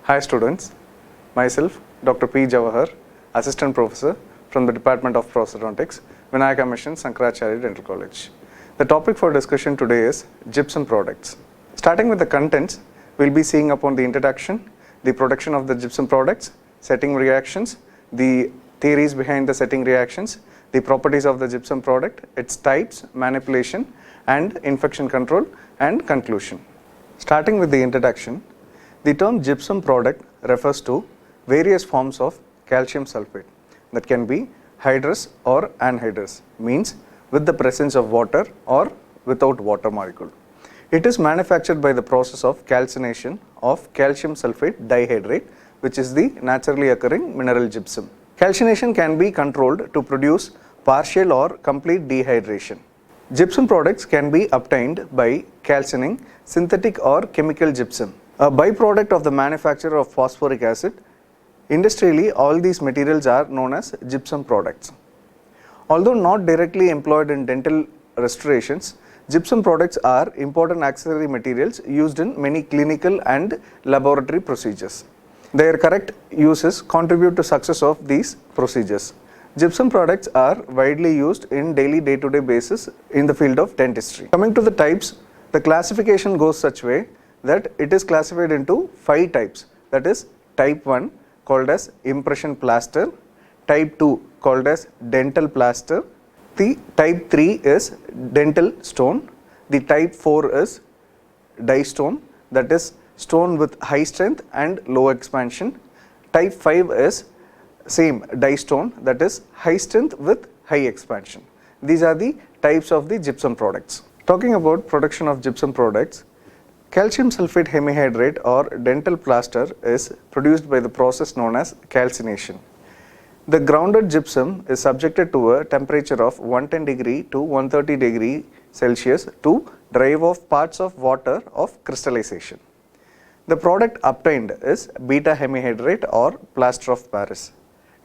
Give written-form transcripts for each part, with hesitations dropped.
Hi students, myself Dr. P. Jawahar, Assistant Professor from the Department of Prosthodontics, Vinayaka Mission, Sankaracharya Dental College. The topic for discussion today is gypsum products. Starting with the contents, we will be seeing upon the introduction, the production of the gypsum products, setting reactions, the theories behind the setting reactions, the properties of the gypsum product, its types, manipulation and infection control, and conclusion. Starting with the introduction, the term gypsum product refers to various forms of calcium sulfate that can be hydrous or anhydrous, means with the presence of water or without water molecule. It is manufactured by the process of calcination of calcium sulfate dihydrate, which is the naturally occurring mineral gypsum. Calcination can be controlled to produce partial or complete dehydration. Gypsum products can be obtained by calcining synthetic or chemical gypsum, a byproduct of the manufacture of phosphoric acid. Industrially, all these materials are known as gypsum products. Although not directly employed in dental restorations, gypsum products are important auxiliary materials used in many clinical and laboratory procedures. Their correct uses contribute to success of these procedures. Gypsum products are widely used in daily day-to-day basis in the field of dentistry. Coming to the types, the classification goes such way that it is classified into 5 types, that is type 1 called as impression plaster, type 2 called as dental plaster, the type 3 is dental stone, the type 4 is die stone, that is stone with high strength and low expansion, type 5 is same die stone, that is high strength with high expansion. These are the types of the gypsum products. Talking about production of gypsum products, calcium sulfate hemihydrate or dental plaster is produced by the process known as calcination. The grounded gypsum is subjected to a temperature of 110 degree to 130 degree Celsius to drive off parts of water of crystallization. The product obtained is beta hemihydrate or plaster of Paris.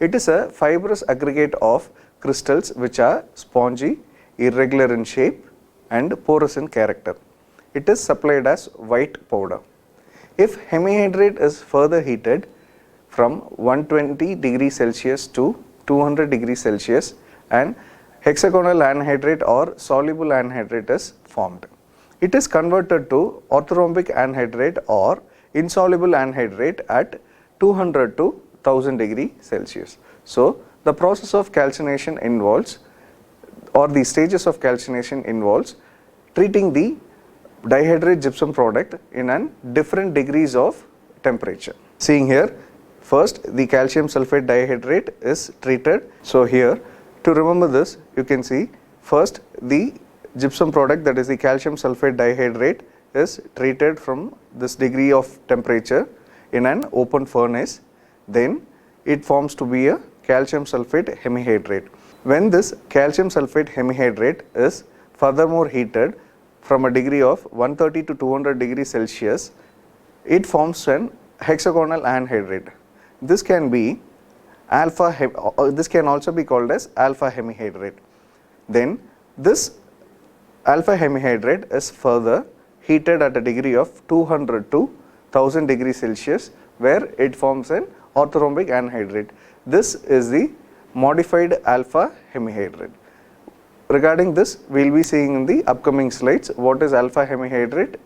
It is a fibrous aggregate of crystals which are spongy, irregular in shape and porous in character. It is supplied as white powder. If hemihydrate is further heated from 120 degrees Celsius to 200 degrees Celsius, and hexagonal anhydrate or soluble anhydrate is formed. It is converted to orthorhombic anhydrate or insoluble anhydrate at 200 to 1000 degrees Celsius. So, the process of calcination involves, or the stages of calcination involves, treating the dihydrate gypsum product in different degrees of temperature. Seeing here, first the calcium sulfate dihydrate is treated. So here, to remember this, you can see first the gypsum product, that is the calcium sulfate dihydrate, is treated from this degree of temperature in an open furnace. Then it forms to be a calcium sulfate hemihydrate. When this calcium sulfate hemihydrate is furthermore heated from a degree of 130 to 200 degrees Celsius, it forms an hexagonal anhydrate. This can be this can also be called as alpha hemihydrate. Then this alpha hemihydrate is further heated at a degree of 200 to 1000 degrees Celsius, where it forms an orthorhombic anhydrate. This is the modified alpha hemihydrate. Regarding this, we will be seeing in the upcoming slides what is alpha hemihydrate,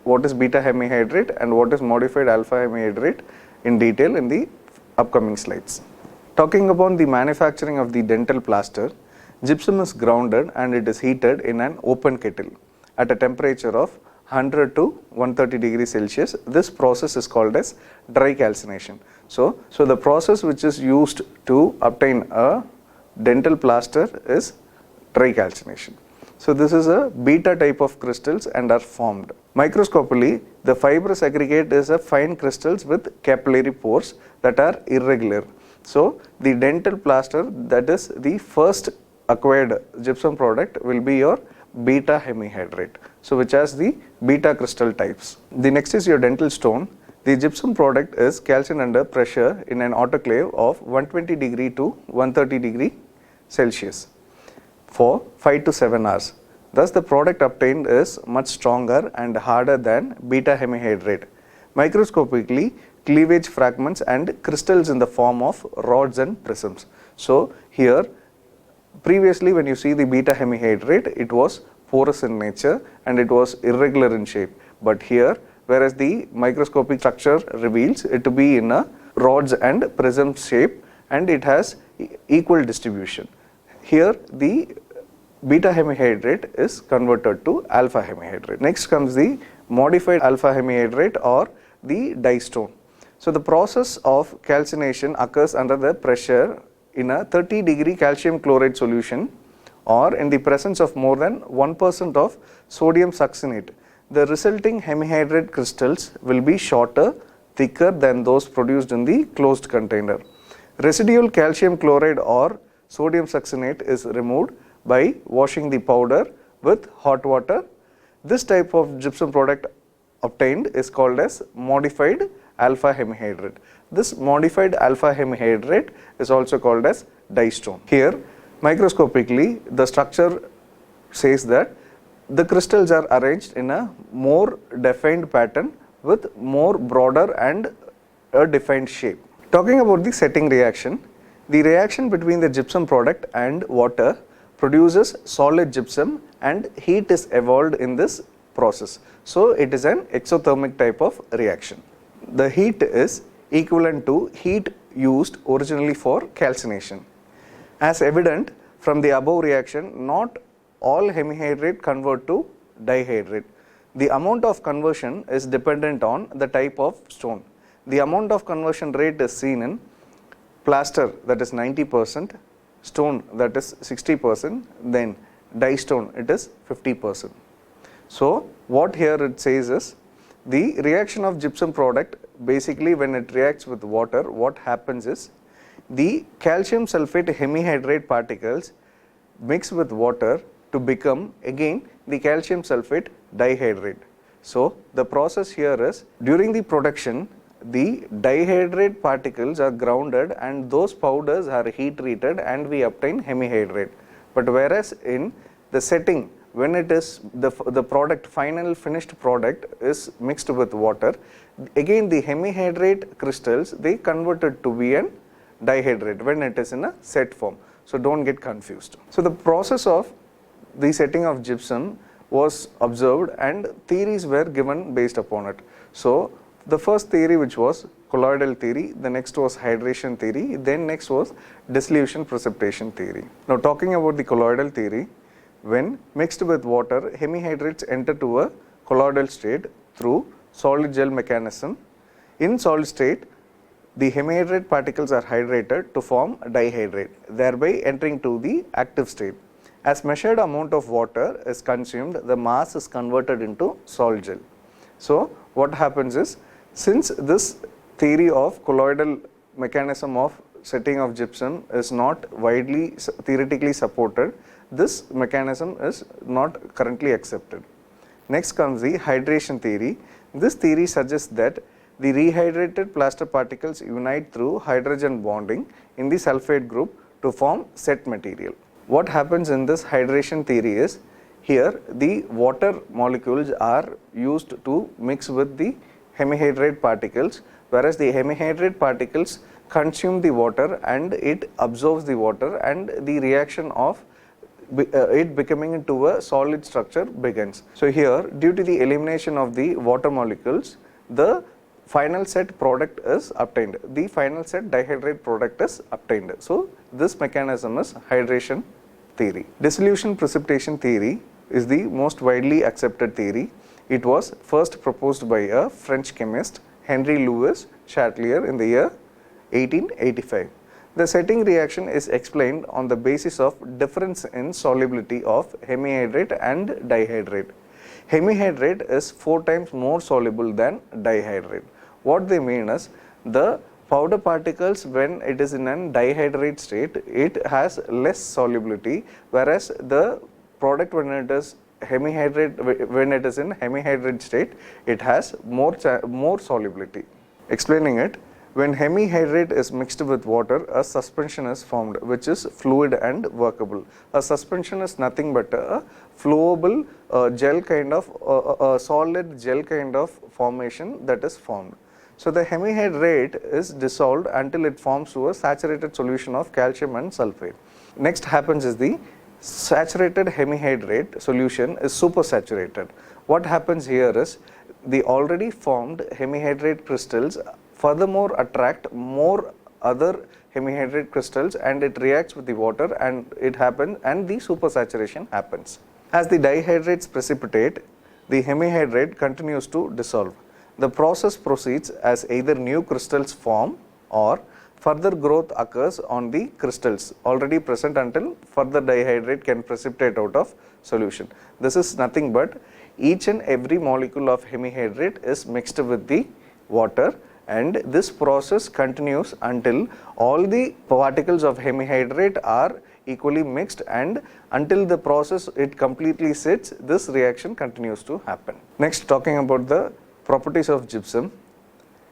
what is beta hemihydrate and what is modified alpha hemihydrate in detail in the upcoming slides. Talking about the manufacturing of the dental plaster, gypsum is grounded and it is heated in an open kettle at a temperature of 100 to 130 degrees Celsius. This process is called as dry calcination. So the process which is used to obtain a dental plaster is dry calcination. So this is a beta type of crystals and are formed. Microscopically, the fibrous aggregate is a fine crystals with capillary pores that are irregular. So the dental plaster, that is the first acquired gypsum product, will be your beta hemihydrate, so which has the beta crystal types. The next is your dental stone. The gypsum product is calcined under pressure in an autoclave of 120 degree to 130 degree Celsius for 5 to 7 hours. Thus, the product obtained is much stronger and harder than beta hemihydrate. Microscopically, cleavage fragments and crystals in the form of rods and prisms. So here previously when you see the beta hemihydrate, it was porous in nature and it was irregular in shape, but here whereas the microscopic structure reveals it to be in a rods and prism shape and it has equal distribution. Here the beta hemihydrate is converted to alpha hemihydrate. Next comes the modified alpha hemihydrate or the dye stone. So the process of calcination occurs under the pressure in a 30-degree calcium chloride solution or in the presence of more than 1% of sodium succinate. The resulting hemihydrate crystals will be shorter, thicker than those produced in the closed container. Residual calcium chloride or sodium succinate is removed by washing the powder with hot water. This type of gypsum product obtained is called as modified alpha hemihydrate. This modified alpha hemihydrate is also called as dye stone. Here microscopically the structure says that the crystals are arranged in a more defined pattern with more broader and a defined shape. Talking about the setting reaction, the reaction between the gypsum product and water produces solid gypsum and heat is evolved in this process. So it is an exothermic type of reaction. The heat is equivalent to heat used originally for calcination. As evident from the above reaction, not all hemihydrate convert to dihydrate. The amount of conversion is dependent on the type of stone. The amount of conversion rate is seen in plaster, that is 90%, stone, that is 60%, then dye stone, it is 50%. So what here it says is the reaction of gypsum product, basically when it reacts with water, what happens is the calcium sulfate hemihydrate particles mix with water to become again the calcium sulfate dihydrate. So the process here is during the production the dihydrate particles are grounded and those powders are heat treated and we obtain hemihydrate. But whereas in the setting when it is the product, final finished product is mixed with water, again the hemihydrate crystals they converted to be an dihydrate when it is in a set form. So don't get confused. So the process of the setting of gypsum was observed and theories were given based upon it. So the first theory, which was colloidal theory, the next was hydration theory, then next was dissolution precipitation theory. Now talking about the colloidal theory, when mixed with water, hemihydrates enter to a colloidal state through solid gel mechanism. In solid state, the hemihydrate particles are hydrated to form dihydrate, thereby entering to the active state. As measured amount of water is consumed, the mass is converted into solid gel. So what happens is, since this theory of colloidal mechanism of setting of gypsum is not widely theoretically supported, this mechanism is not currently accepted. Next comes the hydration theory. This theory suggests that the rehydrated plaster particles unite through hydrogen bonding in the sulfate group to form set material. What happens in this hydration theory is, here the water molecules are used to mix with the hemihydrate particles, whereas the hemihydrate particles consume the water and it absorbs the water and the reaction of it becoming into a solid structure begins. So here, due to the elimination of the water molecules, the final set product is obtained. The final set dihydrate product is obtained. So this mechanism is hydration theory. Dissolution precipitation theory is the most widely accepted theory. It was first proposed by a French chemist, Henry Louis Chatelier, in the year 1885. The setting reaction is explained on the basis of difference in solubility of hemihydrate and dihydrate. Hemihydrate is 4 times more soluble than dihydrate. What they mean is, the powder particles when it is in an dihydrate state, it has less solubility, whereas the product when it is when it is in hemihydrate state, it has more solubility. Explaining it, when hemihydrate is mixed with water, a suspension is formed which is fluid and workable. A suspension is nothing but a flowable gel kind of a solid gel kind of formation that is formed. So the hemihydrate is dissolved until it forms to a saturated solution of calcium and sulfate. Next happens is the saturated hemihydrate solution is supersaturated. What happens here is the already formed hemihydrate crystals furthermore attract more other hemihydrate crystals and it reacts with the water and it happens and the supersaturation happens. As the dihydrates precipitate, the hemihydrate continues to dissolve. The process proceeds as either new crystals form or further growth occurs on the crystals already present until further dihydrate can precipitate out of solution. This is nothing but each and every molecule of hemihydrate is mixed with the water, and this process continues until all the particles of hemihydrate are equally mixed, and until the process it completely sets, this reaction continues to happen. Next, talking about the properties of gypsum,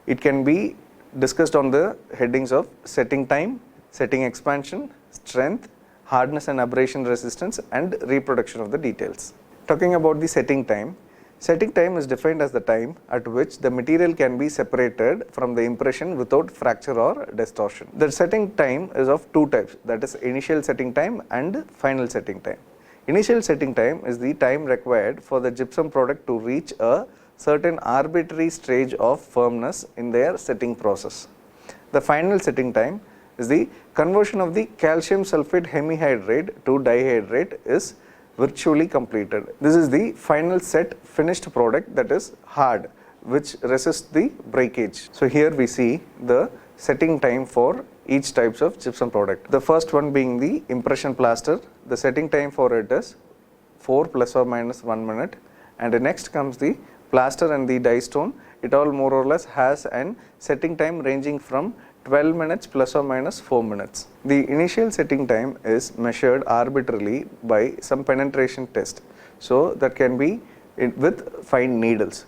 it can be discussed on the headings of setting time, setting expansion, strength, hardness and abrasion resistance, and reproduction of the details. Talking about the setting time is defined as the time at which the material can be separated from the impression without fracture or distortion. The setting time is of two types, that is initial setting time and final setting time. Initial setting time is the time required for the gypsum product to reach a certain arbitrary stage of firmness in their setting process. The final setting time is the conversion of the calcium sulfate hemihydrate to dihydrate is virtually completed. This is the final set finished product that is hard, which resists the breakage. So here we see the setting time for each types of gypsum product. The first one being the impression plaster. The setting time for it is 4 plus or minus 1 minute, and the next comes the plaster and the dye stone. It all more or less has an setting time ranging from 12 minutes plus or minus 4 minutes. The initial setting time is measured arbitrarily by some penetration test. So that can be with fine needles.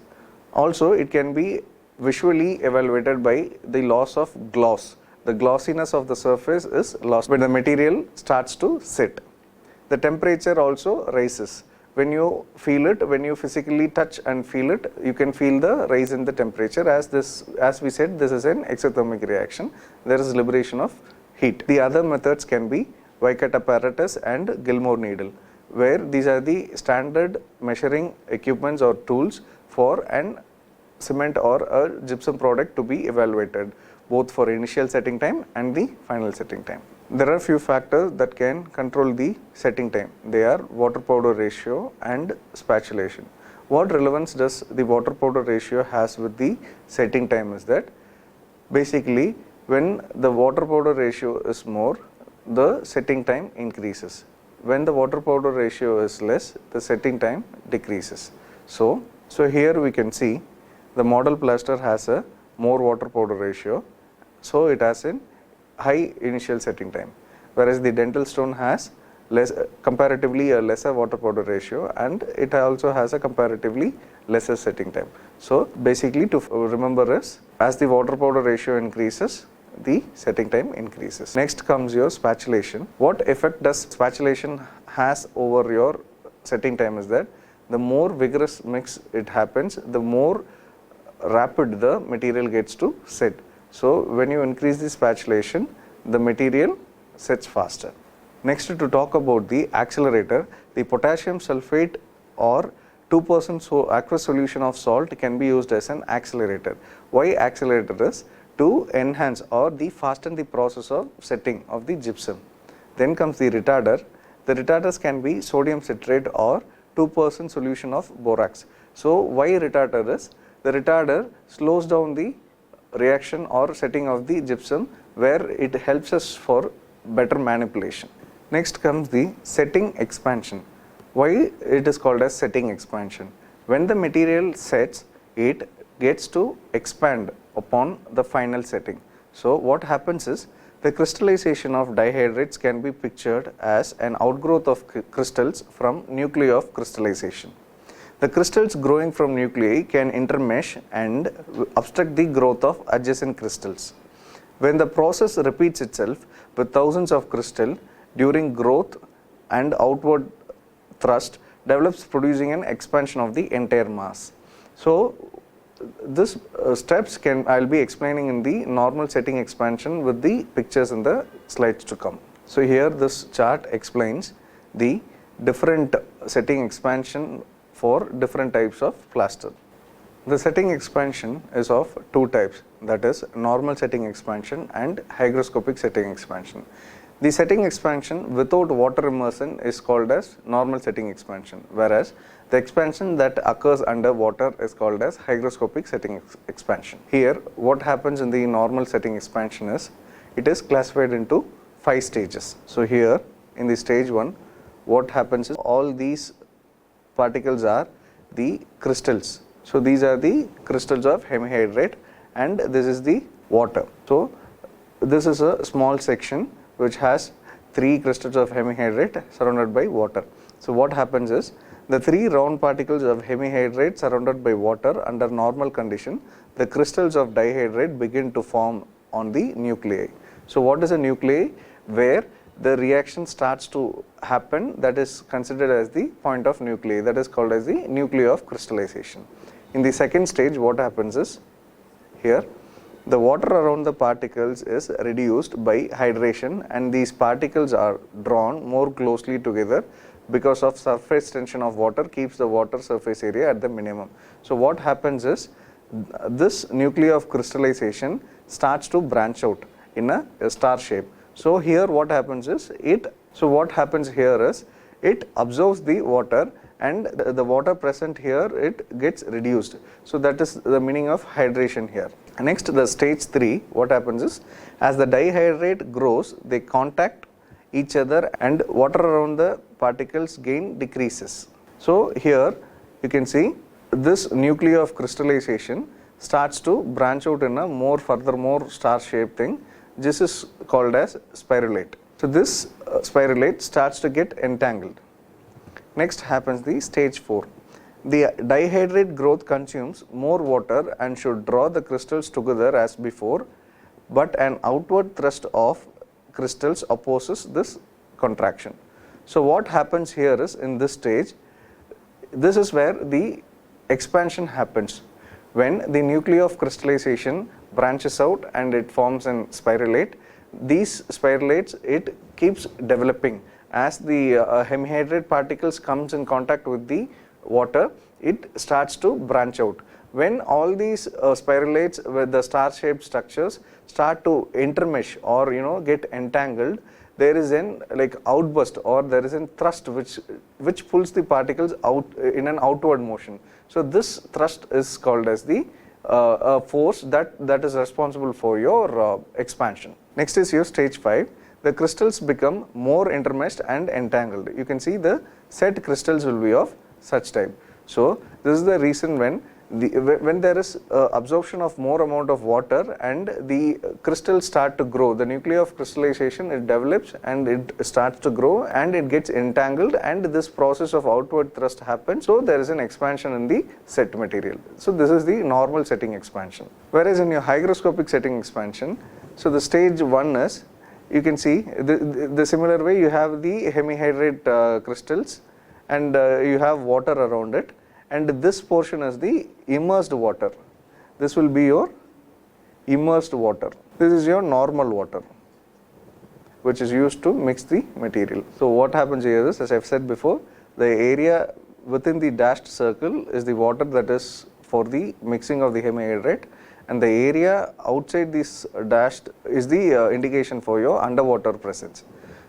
Also it can be visually evaluated by the loss of gloss. The glossiness of the surface is lost when the material starts to set. The temperature also rises. When you feel it, when you physically touch and feel it, you can feel the rise in the temperature. As we said, this is an exothermic reaction. There is liberation of heat. The other methods can be Vicat apparatus and Gilmore needle, where these are the standard measuring equipments or tools for an cement or a gypsum product to be evaluated, both for initial setting time and the final setting time. There are few factors that can control the setting time. They are water powder ratio and spatulation. What relevance does the water powder ratio has with the setting time is that basically when the water powder ratio is more, the setting time increases. When the water powder ratio is less, the setting time decreases. So here we can see the model plaster has a more water powder ratio, so it has a high initial setting time, whereas the dental stone has comparatively a lesser water powder ratio, and it also has a comparatively lesser setting time. So basically to remember is, as the water powder ratio increases, the setting time increases. Next comes your spatulation. What effect does spatulation has over your setting time is that the more vigorous mix it happens, the more rapid the material gets to set. So when you increase the spatulation, the material sets faster. Next, to talk about the accelerator, the potassium sulfate or 2% aqueous solution of salt can be used as an accelerator. Why accelerator is to enhance or fasten the process of setting of the gypsum. Then comes the retarder. The retarders can be sodium citrate or 2% solution of borax. So why retarder is? The retarder slows down the reaction or setting of the gypsum, where it helps us for better manipulation. Next comes the setting expansion. Why it is called as setting expansion? When the material sets, it gets to expand upon the final setting. So what happens is, the crystallization of dihydrates can be pictured as an outgrowth of crystals from nuclei of crystallization. The crystals growing from nuclei can intermesh and obstruct the growth of adjacent crystals. When the process repeats itself with thousands of crystals during growth, and outward thrust develops, producing an expansion of the entire mass. So this steps I'll be explaining in the normal setting expansion with the pictures in the slides to come. So here this chart explains the different setting expansion for different types of plaster. The setting expansion is of two types, that is normal setting expansion and hygroscopic setting expansion. The setting expansion without water immersion is called as normal setting expansion, whereas the expansion that occurs under water is called as hygroscopic setting expansion. Here what happens in the normal setting expansion is it is classified into 5 stages. So here in the stage 1, what happens is all these particles are the crystals. So these are the crystals of hemihydrate and this is the water. So this is a small section which has 3 crystals of hemihydrate surrounded by water. So what happens is the 3 round particles of hemihydrate surrounded by water under normal condition, the crystals of dihydrate begin to form on the nuclei. So what is a nuclei? Where the reaction starts to happen, that is considered as the point of nuclei, that is called as the nuclei of crystallization. In the second stage, what happens is here the water around the particles is reduced by hydration and these particles are drawn more closely together because of surface tension of water keeps the water surface area at the minimum. So what happens is this nuclei of crystallization starts to branch out in a star shape. So here what happens is it absorbs the water and the water present here it gets reduced. So that is the meaning of hydration here. Next, the stage 3, what happens is as the dihydrate grows, they contact each other and water around the particles gain decreases. So here you can see this nuclei of crystallization starts to branch out in a more star shaped thing. This is called as spiralate. So this spiralate starts to get entangled. Next happens the stage 4. The dihydrate growth consumes more water and should draw the crystals together as before, but an outward thrust of crystals opposes this contraction. So what happens here is in this stage, this is where the expansion happens. When the nuclei of crystallization branches out and it forms an spiralate, these spiralates it keeps developing as the hemihydrate particles comes in contact with the water, it starts to branch out. When all these spiralates with the star shaped structures start to intermesh or get entangled, there is an outburst or there is a thrust which pulls the particles out in an outward motion. So this thrust is called as the force that is responsible for your expansion. Next is your stage 5. The crystals become more intermeshed and entangled. You can see the set crystals will be of such type. So this is the reason when there is absorption of more amount of water and the crystals start to grow, the nuclei of crystallization it develops and it starts to grow and it gets entangled and this process of outward thrust happens. So there is an expansion in the set material. So this is the normal setting expansion. Whereas in your hygroscopic setting expansion, so the stage 1 is, you can see the similar way you have the hemihydrate crystals and you have water around it. And this portion is the immersed water. This will be your immersed water. This is your normal water, which is used to mix the material. So what happens here is, as I've said before, the area within the dashed circle is the water that is for the mixing of the hemihydrate, and the area outside this dashed is the indication for your underwater presence.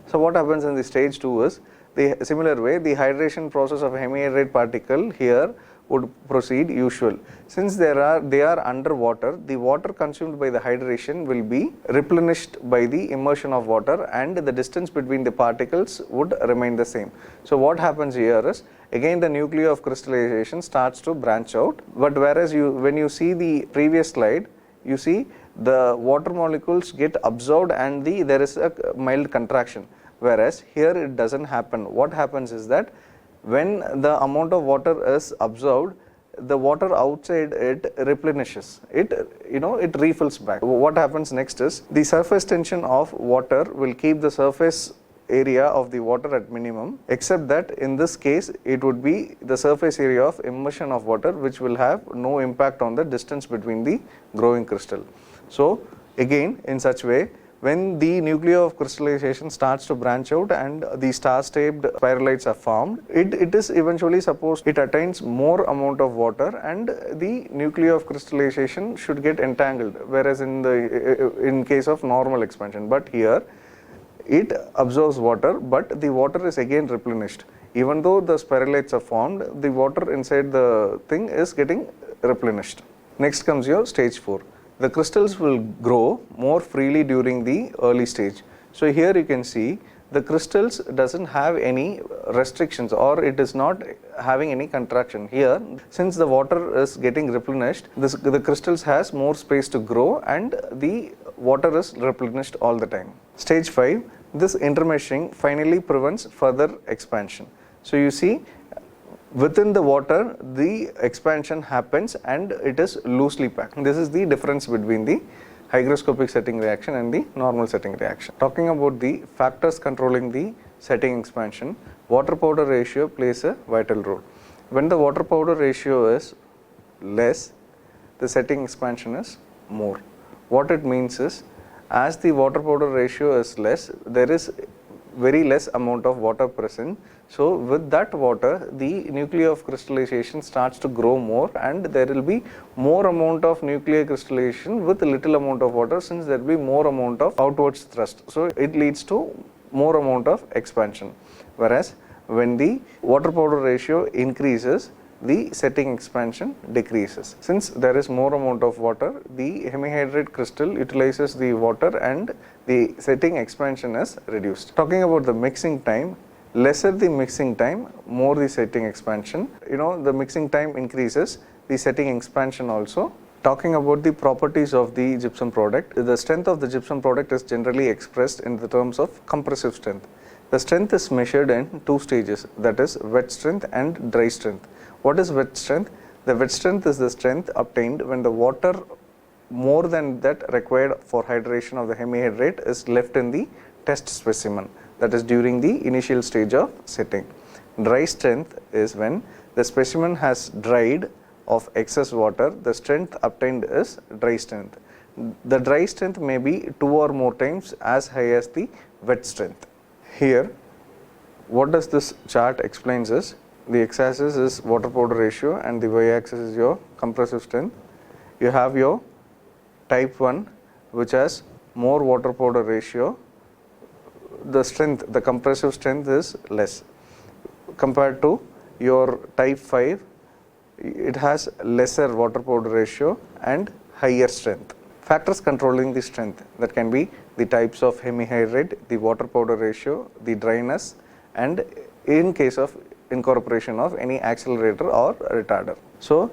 So what happens in the stage 2 is, the similar way the hydration process of hemihydrate particle here would proceed usual. Since they are underwater, the water consumed by the hydration will be replenished by the immersion of water and the distance between the particles would remain the same. So what happens here is, again the nuclei of crystallization starts to branch out, but whereas when you see the previous slide, you see the water molecules get absorbed and there is a mild contraction. Whereas here it doesn't happen. What happens is that when the amount of water is absorbed, the water outside it replenishes. It refills back. What happens next is the surface tension of water will keep the surface area of the water at minimum, except that in this case it would be the surface area of immersion of water, which will have no impact on the distance between the growing crystal. So again, in such way, when the nuclei of crystallization starts to branch out and the star-shaped spiralites are formed, it is eventually supposed it attains more amount of water and the nuclei of crystallization should get entangled, whereas in case of normal expansion. But here it absorbs water, but the water is again replenished. Even though the spiralites are formed, the water inside the thing is getting replenished. Next comes your stage 4. The crystals will grow more freely during the early stage. So here you can see the crystals doesn't have any restrictions, or it is not having any contraction. Here, since the water is getting replenished, the crystals has more space to grow and the water is replenished all the time. Stage 5, this intermeshing finally prevents further expansion. So you see, within the water, the expansion happens and it is loosely packed. This is the difference between the hygroscopic setting reaction and the normal setting reaction. Talking about the factors controlling the setting expansion, water powder ratio plays a vital role. When the water powder ratio is less, the setting expansion is more. What it means is, as the water powder ratio is less, there is very less amount of water present. So with that water, the nuclei of crystallization starts to grow more and there will be more amount of nuclear crystallization with little amount of water, since there will be more amount of outwards thrust. So it leads to more amount of expansion. Whereas when the water powder ratio increases, the setting expansion decreases. Since there is more amount of water, the hemihydrate crystal utilizes the water and the setting expansion is reduced. Talking about the mixing time, lesser the mixing time, more the setting expansion. The mixing time increases, the setting expansion also. Talking about the properties of the gypsum product, the strength of the gypsum product is generally expressed in the terms of compressive strength. The strength is measured in two stages, that is wet strength and dry strength. What is wet strength? The wet strength is the strength obtained when the water more than that required for hydration of the hemihydrate is left in the test specimen, that is during the initial stage of setting. Dry strength is when the specimen has dried of excess water, the strength obtained is dry strength. The dry strength may be 2 or more times as high as the wet strength. Here, what does this chart explains is, the x-axis is water powder ratio and the y-axis is your compressive strength. You have your type 1, which has more water powder ratio. The strength, the compressive strength is less compared to your type 5. It has lesser water powder ratio and higher strength. Factors controlling the strength, that can be the types of hemihydrate, the water powder ratio, the dryness, and in case of incorporation of any accelerator or retarder. So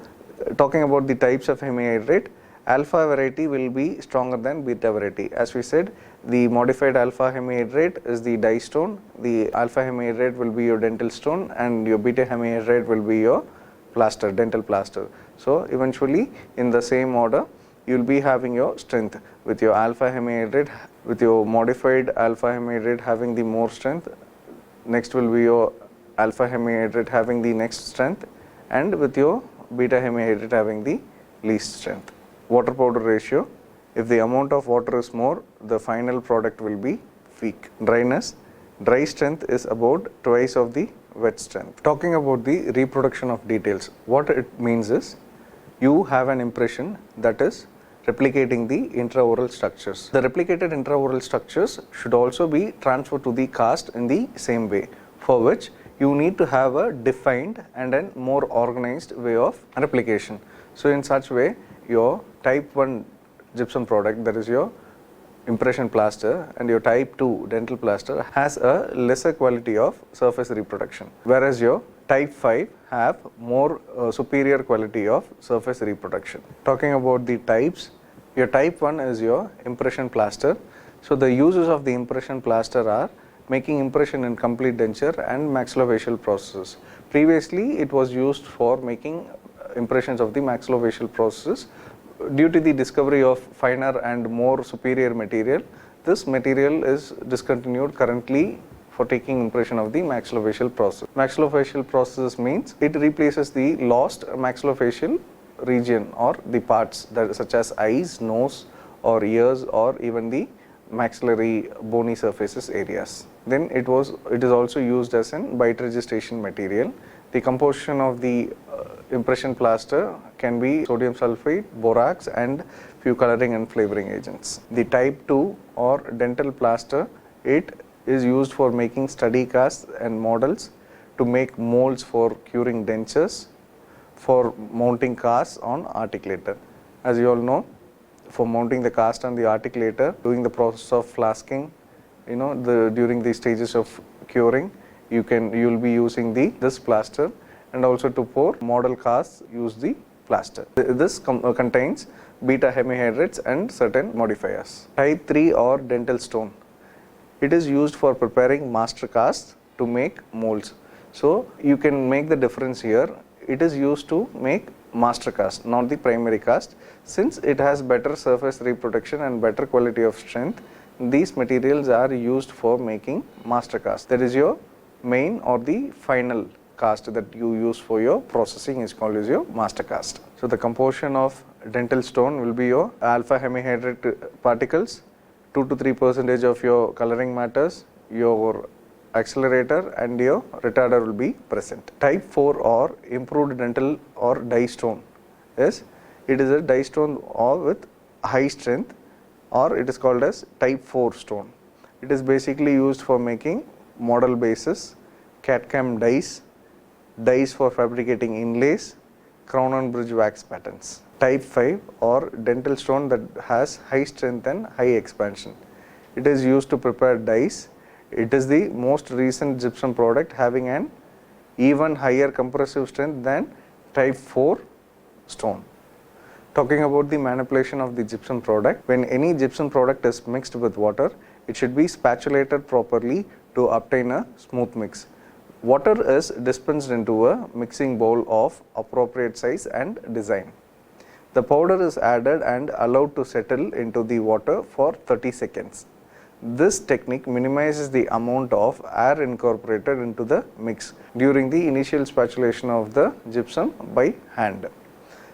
talking about the types of hemihydrate, alpha variety will be stronger than beta variety. As we said, the modified alpha hemihydrate is the dye stone, the alpha hemihydrate will be your dental stone, and your beta hemihydrate will be your plaster, dental plaster. So eventually in the same order, you will be having your strength with your alpha hemihydrate, with your modified alpha hemihydrate having the more strength. Next will be your alpha hemihydrate having the next strength, and with your beta hemihydrate having the least strength. Water powder ratio, if the amount of water is more, the final product will be weak. Dryness, dry strength is about twice of the wet strength. Talking about the reproduction of details, what it means is, you have an impression that is replicating the intraoral structures. The replicated intraoral structures should also be transferred to the cast in the same way, for which you need to have a defined and a more organized way of replication. So in such way, your type 1 gypsum product, that is your impression plaster, and your type 2 dental plaster has a lesser quality of surface reproduction, whereas your type 5 have more superior quality of surface reproduction. Talking about the types, your type 1 is your impression plaster. So the uses of the impression plaster are making impression in complete denture and maxillofacial processes. Previously, it was used for making impressions of the maxillofacial processes. Due to the discovery of finer and more superior material, this material is discontinued currently for taking impression of the maxillofacial process. Maxillofacial process means it replaces the lost maxillofacial region or the parts that such as eyes, nose or ears or even the maxillary bony surfaces areas. Then it is also used as an bite registration material. The composition of the impression plaster can be sodium sulfate, borax and few coloring and flavoring agents. The type 2 or dental plaster, it is used for making study casts and models, to make molds for curing dentures, for mounting casts on articulator. As you all know, for mounting the cast on the articulator, doing the process of flasking, during the stages of curing, you will be using this plaster, and also to pour model casts use the plaster. This contains beta hemihydrates and certain modifiers. Type 3 or dental stone, it is used for preparing master casts to make molds. So you can make the difference here. It is used to make master cast, not the primary cast. Since it has better surface reproduction and better quality of strength, these materials are used for making master cast. That is your main or the final cast that you use for your processing is called as your master cast. So the composition of dental stone will be your alpha hemihydrate particles, 2 to 3% of your coloring matters, your accelerator and your retarder will be present. Type 4 or improved dental or dye stone is a dye stone or with high strength, or it is called as type 4 stone. It is basically used for making model bases, CAD/CAM dyes, dyes for fabricating inlays, crown and bridge wax patterns. Type 5 or dental stone that has high strength and high expansion. It is used to prepare dyes. It is the most recent gypsum product having an even higher compressive strength than type 4 stone. Talking about the manipulation of the gypsum product, when any gypsum product is mixed with water, it should be spatulated properly to obtain a smooth mix. Water is dispensed into a mixing bowl of appropriate size and design. The powder is added and allowed to settle into the water for 30 seconds. This technique minimizes the amount of air incorporated into the mix during the initial spatulation of the gypsum by hand.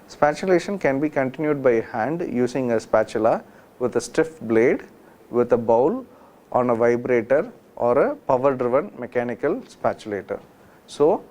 Spatulation can be continued by hand using a spatula with a stiff blade, with a bowl, on a vibrator or a power driven mechanical spatulator. So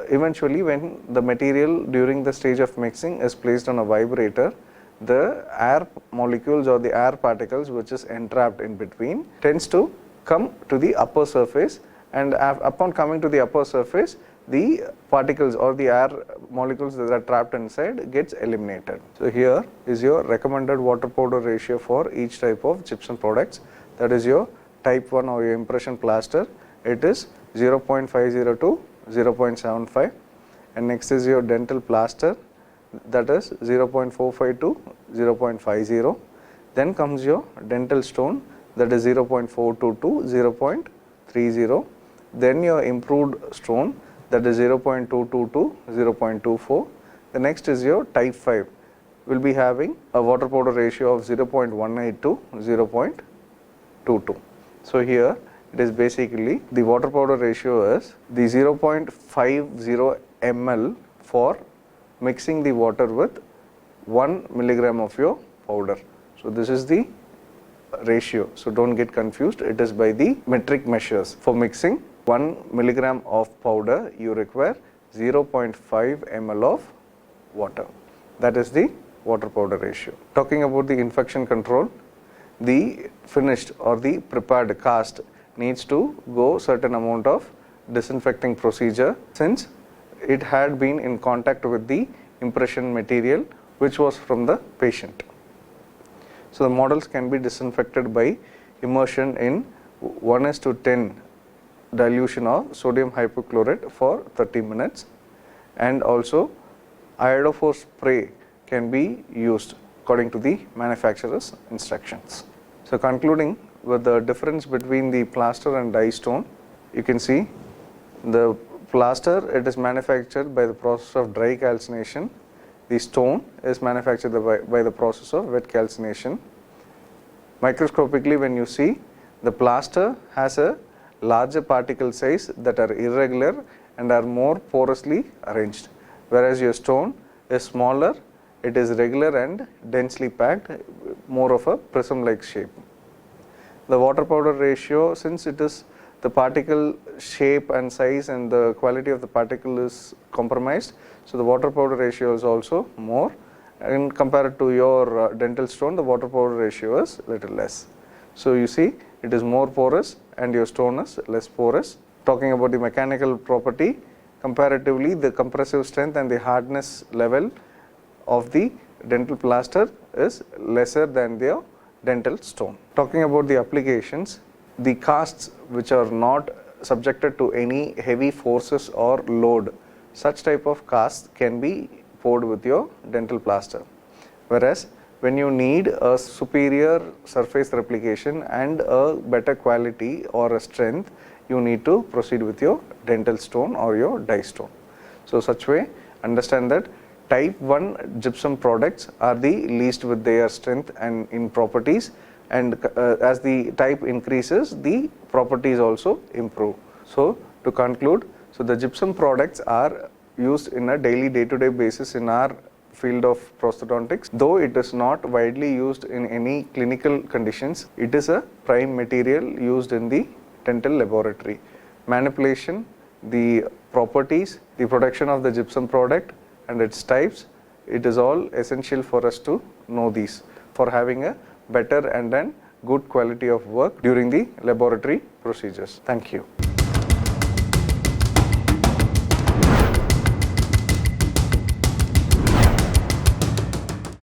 eventually when the material during the stage of mixing is placed on a vibrator, the air molecules or the air particles which is entrapped in between tends to come to the upper surface, and upon coming to the upper surface, the particles or the air molecules that are trapped inside gets eliminated. So here is your recommended water powder ratio for each type of gypsum products. That is your type 1 or your impression plaster. It is 0.50 to 0.75, and next is your dental plaster, that is 0.45 to 0.50. Then comes your dental stone, that is 0.42 to 0.30. Then your improved stone, that is 0.22 to 0.24. The next is your type 5, will be having a water powder ratio of 0.18 to 0.22. So here it is basically the water powder ratio is the 0.50 ml for mixing the water with 1 milligram of your powder. So this is the ratio. So don't get confused. It is by the metric measures. For mixing 1 milligram of powder, you require 0.5 ml of water. That is the water powder ratio. Talking about the infection control, the finished or the prepared cast needs to go certain amount of disinfecting procedure, since it had been in contact with the impression material which was from the patient. So the models can be disinfected by immersion in 1:10 dilution of sodium hypochlorite for 30 minutes, and also iodophore spray can be used according to the manufacturer's instructions. So concluding with the difference between the plaster and dye stone, you can see the plaster, it is manufactured by the process of dry calcination. The stone is manufactured by the process of wet calcination. Microscopically, when you see, the plaster has a larger particle size that are irregular and are more porously arranged, whereas your stone is smaller, it is regular and densely packed, more of a prism-like shape. The water powder ratio, since it is the particle shape and size and the quality of the particle is compromised, so the water powder ratio is also more, and compared to your dental stone, the water powder ratio is little less. So you see, it is more porous and your stone is less porous. Talking about the mechanical property, comparatively the compressive strength and the hardness level of the dental plaster is lesser than the dental stone. Talking about the applications, the casts which are not subjected to any heavy forces or load, such type of casts can be poured with your dental plaster. Whereas when you need a superior surface replication and a better quality or a strength, you need to proceed with your dental stone or your die stone. So such way, understand that type 1 gypsum products are the least with their strength and in properties, and as the type increases, the properties also improve. So to conclude, so the gypsum products are used in a daily day-to-day basis in our field of prosthodontics. Though it is not widely used in any clinical conditions, it is a prime material used in the dental laboratory. Manipulation, the properties, the production of the gypsum product and its types, it is all essential for us to know these for having a better and then good quality of work during the laboratory procedures. Thank you.